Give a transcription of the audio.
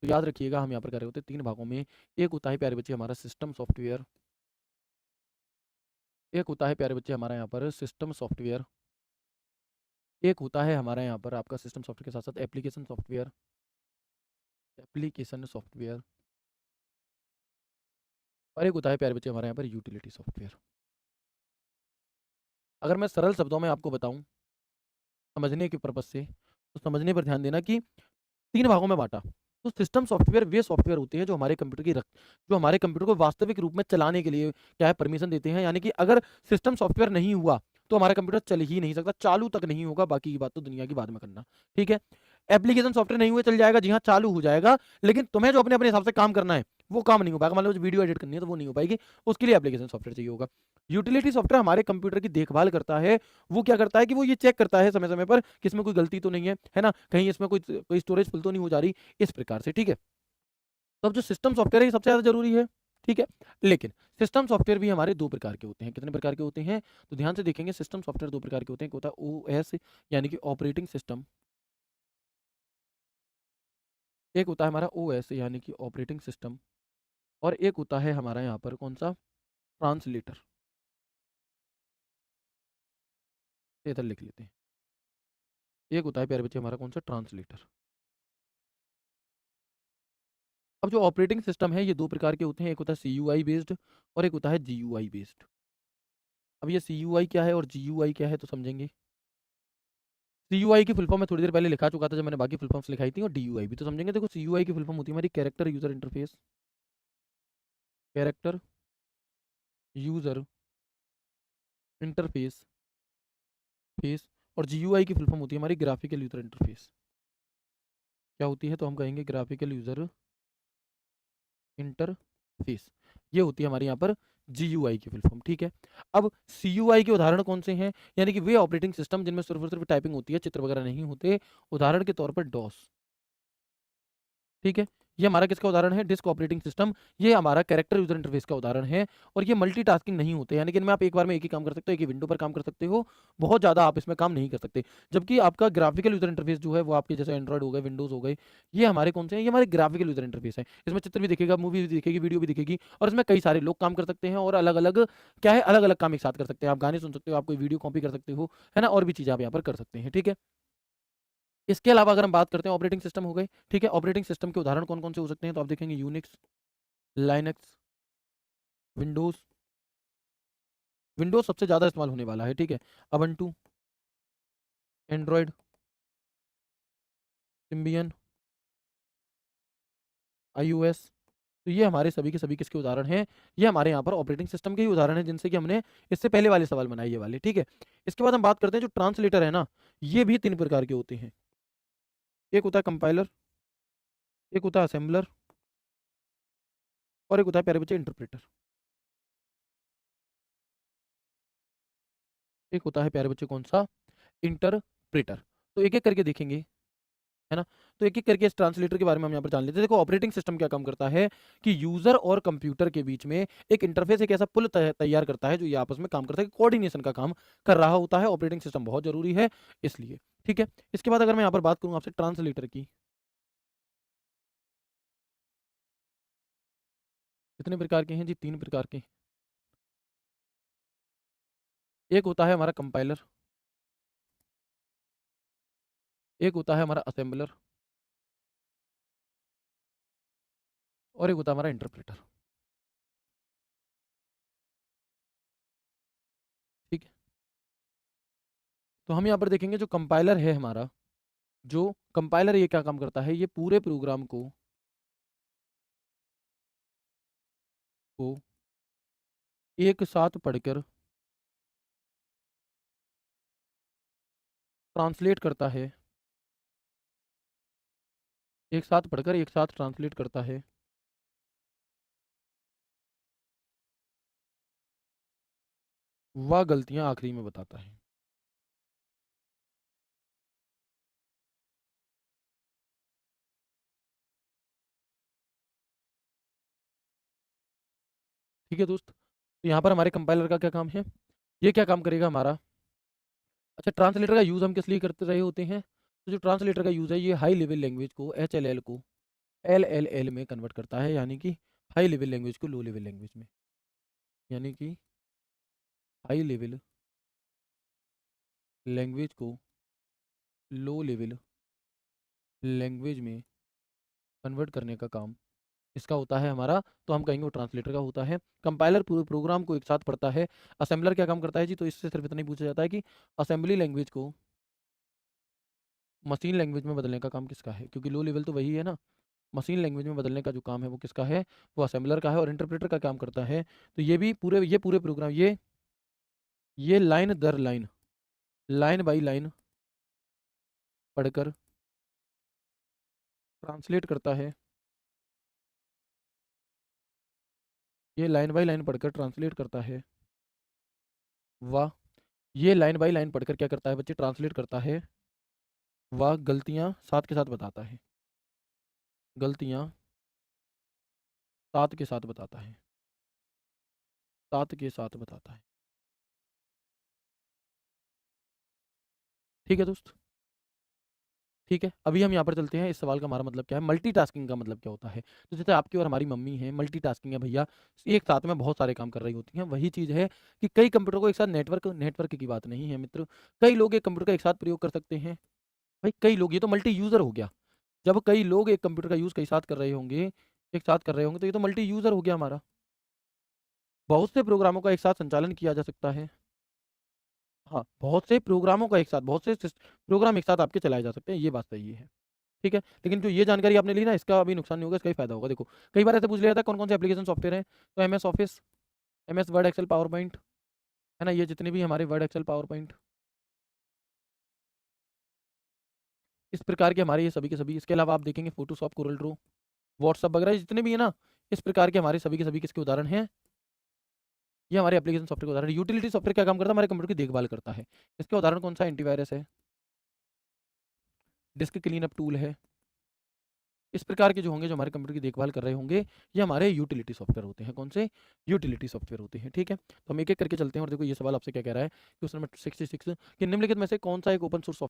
तो याद रखिएगा हम यहाँ पर कर रहे होते हैं 3 भागों में। एक होता है प्यारे बच्चे हमारा सिस्टम सॉफ्टवेयर, एक होता है प्यारे बच्चे हमारा यहाँ पर सिस्टम सॉफ्टवेयर, एक होता है हमारा यहाँ पर आपका सिस्टम सॉफ्टवेयर के साथ-साथ एप्लीकेशन सॉफ्टवेयर, एप्लीकेशन सॉफ्टवेयर, और एक होता है प्यारे बच्चे हमारे यहाँ पर यूटिलिटी सॉफ्टवेयर। अगर मैं सरल शब्दों में आपको बताऊँ समझने के पर्पज़ से, तो समझने पर ध्यान देना कि 3 भागों में बाँटा। तो सिस्टम सॉफ्टवेयर वे सॉफ्टवेयर होते हैं जो हमारे कंप्यूटर की जो हमारे कंप्यूटर को वास्तविक रूप में चलाने के लिए क्या है परमिशन देते हैं। यानी कि अगर सिस्टम सॉफ्टवेयर नहीं हुआ, तो हमारा कंप्यूटर चल ही नहीं सकता, चालू तक नहीं होगा, बाकी की बात तो दुनिया की बाद में करना, ठीक है? एप्लीकेशन सॉफ्टवेयर नहीं हुए चल जाएगा, जी हाँ, चालू हो जाएगा, लेकिन तुम्हें जो अपने-अपने हिसाब से काम करना है, वो काम नहीं हो पाएगा। मान लो वीडियो एडिट करनी है, तो वो नहीं हो पाएगी, उसके लिए एप्लीकेशन सॉफ्टवेयर चाहिए होगा। यूटिलिटी सॉफ्टवेयर हमारे कंप्यूटर की देखभाल करता है, वो क्या करता है कि वो ये चेक करता है समय-समय पर कि इसमें कोई गलती तो नहीं है ना? कहीं इसमें कोई स्टोरेज फुल तो नहीं हो जा रही, इस प्रकार से, ठीक है? तो अब जो सिस्टम सॉफ्टवेयर है ये सबसे ज़्यादा ज़रूरी है, ठीक है? लेकिन सिस्टम सॉफ्टवेयर भी हमारे 2 प्रकार के होते हैं। कितने प्रकार के होते हैं? तो ध्यान से देखेंगे सिस्टम सॉफ्टवेयर 2 प्रकार के होते हैं। एक होता है ओएस यानी कि ऑपरेटिंग सिस्टम, एक होता है हमारा ओएस यानी कि ऑपरेटिंग सिस्टम, और एक होता है हमारा यहाँ पर कौन-सा? ट्रांसलेटर। ये इधर लिख लेते हैं। एक होता है प्यारे बच्चे हमारा कौन-सा? ट्रांसलेटर। अब जो ऑपरेटिंग सिस्टम है ये 2 प्रकार के होते हैं। एक होता है सीयूआई बेस्ड और एक होता है जीयूआई बेस्ड। अब ये सीयूआई क्या है और जीयूआई क्या है तो समझेंगे। सीयूआई की फुल फॉर्म मैं थोड़ी देर पहले लिखा चुका था जब मैंने बाकी फुल फॉर्म्स लिखाई थी, और डीयूआई भी तो समझेंगे। देखो सीयूआई की फुल फॉर्म होती है हमारी character user interface, character user interface face, और जीयूआई की फुल फॉर्म होती है हमारी ग्राफिकल यूजर इंटरफेस। क्या होती है तो हम कहेंगे ग्राफिकल यूजर इंटरफेस। ये होती है हमारे यहाँ पर जीयूआई की फुल फॉर्म, ठीक है? अब सीयूआई के उदाहरण कौन से हैं? यानी कि वे ऑपरेटिंग सिस्टम जिनमें सिर्फ और सिर्फ टाइपिंग होती है, चित्र वगैरह नहीं होते। उदाहरण के तौर पर डॉस, ठीक है? ये हमारा किसका उदाहरण है? Disk operating system. ये हमारा कैरेक्टर यूजर इंटरफेस का उदाहरण है, और ये मल्टीटास्किंग नहीं होते, यानी कि इनमें आप एक बार में एक ही काम कर सकते हो, एक ही विंडो पर काम कर सकते हो, बहुत ज़्यादा आप इसमें काम नहीं कर सकते। जबकि आपका ग्राफिकल यूजर इंटरफेस जो है वो आपके जैसे एंड्रॉइड हो गए, विंडोज़ हो गए, ये हमारे कौन से हैं? ये हमारे ग्राफिकल यूजर इंटरफेस हैं। इसमें चित्र भी दिखेगा, मूवी भी दिखेगी, वीडियो भी दिखेगी, और इसमें कई सारे लोग काम कर सकते हैं, और अलग-अलग क्या है, अलग-अलग काम एक साथ कर सकते हैं। आप गाने सुन सकते हो, आप कोई वीडियो कॉपी कर सकते हो, है ना? और भी चीज़ें आप यहाँ पर कर सकते हैं, ठीक है? इसके अलावा अगर हम बात करते हैं ऑपरेटिंग सिस्टम हो गए, ठीक है? ऑपरेटिंग सिस्टम के उदाहरण कौन-कौन से हो सकते हैं? तो आप देखेंगे यूनिक्स, लाइनक्स, विंडोज़। विंडोज़ सबसे ज़्यादा इस्तेमाल होने वाला है, ठीक है? Ubuntu, Android, Symbian, iOS. तो ये हमारे सभी के सभी किसके उदाहरण हैं? ये हमारे यहाँ पर ऑपरेटिंग सिस्टम के ही उदाहरण हैं, जिनसे कि हमने इससे पहले वाले सवाल बनाए ये वाले, ठीक है? इसके बाद हम बात करते हैं जो ट्रांसलेटर है ना, ये भी 3 प्रकार के होते हैं। एक होता है कंपाइलर, एक होता है असेंबलर, और एक होता है प्यारे बच्चे इंटरप्रेटर। एक होता है प्यारे बच्चे कौन-सा? इंटरप्रेटर। तो एक-एक करके देखेंगे, है ना? तो एक-एक करके इस ट्रांसलेटर के बारे में हम यहाँ पर जान लेते हैं। देखो ऑपरेटिंग सिस्टम क्या काम करता है कि यूज़र और कंप्यूटर के बीच में एक इंटरफ़ेस, एक ऐसा पुल तैयार करता है जो ये आपस में काम करता है, कोऑर्डिनेशन का काम कर रहा होता है। ऑपरेटिंग सिस्टम बहुत ज़रूरी है इसलिए, ठीक है? इसके बाद अगर मैं यहाँ पर बात करूँ आपसे ट्रांसलेटर की, कितने प्रकार के हैं जी? 3 प्रकार के। एक होता है हमारा कंपाइलर, एक होता है हमारा असेंबलर, और एक होता है हमारा इंटरप्रेटर, ठीक है? तो हम यहाँ पर देखेंगे जो कंपाइलर है हमारा, जो कंपाइलर ये क्या काम करता है? ये पूरे प्रोग्राम को एक साथ पढ़कर ट्रांसलेट करता है, एक साथ पढ़कर एक साथ ट्रांसलेट करता है, वह गलतियाँ आखिरी में बताता है। ठीक है दोस्त? तो यहाँ पर हमारे कंपाइलर का क्या काम है? ये क्या काम करेगा हमारा? अच्छा, ट्रांसलेटर का यूज़ हम किस लिए करते रहे होते हैं? तो जो ट्रांसलेटर का यूज़ है ये हाई लेवल लैंग्वेज को, एचएलएल को, LLL में कन्वर्ट करता है, यानी कि हाई लेवल लैंग्वेज को लो लेवल लैंग्वेज में, यानी कि हाई लेवल लैंग्वेज को लो लेवल लैंग्वेज में कन्वर्ट करने का काम इसका होता है हमारा, तो हम कहेंगे वो ट्रांसलेटर का होता है। कंपाइलर पूरे प्रोग्राम को एक साथ पढ़ता है। असेंबलर क्या काम करता है जी, तो इससे सिर्फ इतना ही पूछा जाता है कि असेंबली लैंग्वेज को मशीन लैंग्वेज में बदलने का काम किसका है, क्योंकि लो लेवल तो वही है ना। मशीन लैंग्वेज में बदलने का जो काम है वो किसका है, वो असेंबलर का है। और इंटरप्रेटर का काम करता है, तो ये पूरे प्रोग्राम ये लाइन दर लाइन, लाइन बाई लाइन पढ़कर ट्रांसलेट करता है। ये लाइन बाई लाइन पढ़कर ट्रांसलेट करता है। वाह। ये लाइन बाई लाइन पढ़कर क्या करता है बच्चे, ट्रांसलेट करता है। वह गलतियां साथ के साथ बताता है, गलतियां साथ के साथ बताता है, साथ के साथ बताता है। ठीक है दोस्त, ठीक है। अभी हम यहाँ पर चलते हैं, इस सवाल का हमारा मतलब क्या है, मल्टीटास्किंग का मतलब क्या होता है। तो जैसे आपकी और हमारी मम्मी है, मल्टीटास्किंग है भैया, एक साथ में बहुत सारे काम कर रही होती हैं। वही चीज़ है कि कई कंप्यूटर को एक साथ नेटवर्क की बात नहीं है मित्र, कई लोग एक कंप्यूटर का एक साथ प्रयोग कर सकते हैं। भाई कई लोग, ये तो मल्टी यूज़र हो गया। जब कई लोग एक कंप्यूटर का यूज़ कई साथ कर रहे होंगे, एक साथ कर रहे होंगे, तो ये तो मल्टी यूज़र हो गया हमारा। बहुत से प्रोग्रामों का एक साथ संचालन किया जा सकता है। हाँ, बहुत से प्रोग्रामों का एक साथ, बहुत से प्रोग्राम एक साथ आपके चलाए जा सकते हैं, ये बात सही है। ठीक है, लेकिन जो ये जानकारी आपने ली ना, इसका अभी नुकसान नहीं होगा, इसका ही फायदा होगा। देखो, कई बार ऐसे पूछ लिया जाता है कौन कौन से एप्लीकेशन सॉफ्टवेयर हैं, तो MS Office, MS Word, Excel, PowerPoint, है ना, ये जितने भी हमारे वर्ड, एक्सेल, पावर पॉइंट, इस प्रकार के हमारे ये सभी के सभी। इसके अलावा आप देखेंगे फोटोशॉप, कोरल ड्रॉ, व्हाट्सअप वगैरह जितने भी है ना, इस प्रकार के हमारे सभी के सभी किसके उदाहरण हैं, ये हमारे एप्लीकेशन सॉफ्टवेयर के उदाहरण। यूटिलिटी सॉफ्टवेयर क्या काम करता है, हमारे कंप्यूटर की देखभाल करता है। इसके उदाहरण कौन सा, एंटीवायरस है, डिस्क क्लीन अप टूल है। इस प्रकार के जो होंगे, जो हमारे कंप्यूटर की देखभाल कर रहे होंगे, ये हमारे यूटिलिटी सॉफ्टवेयर होते हैं। कौन से, यूटिलिटी सॉफ्टवेयर होते हैं। ठीक है, तो हम एक एक करके चलते हैं। और देखो ये सवाल आपसे क्या कह रहा है, क्वेश्चन नंबर 66 कि निम्नलिखित में से कौन सा एक ओपन सोर्स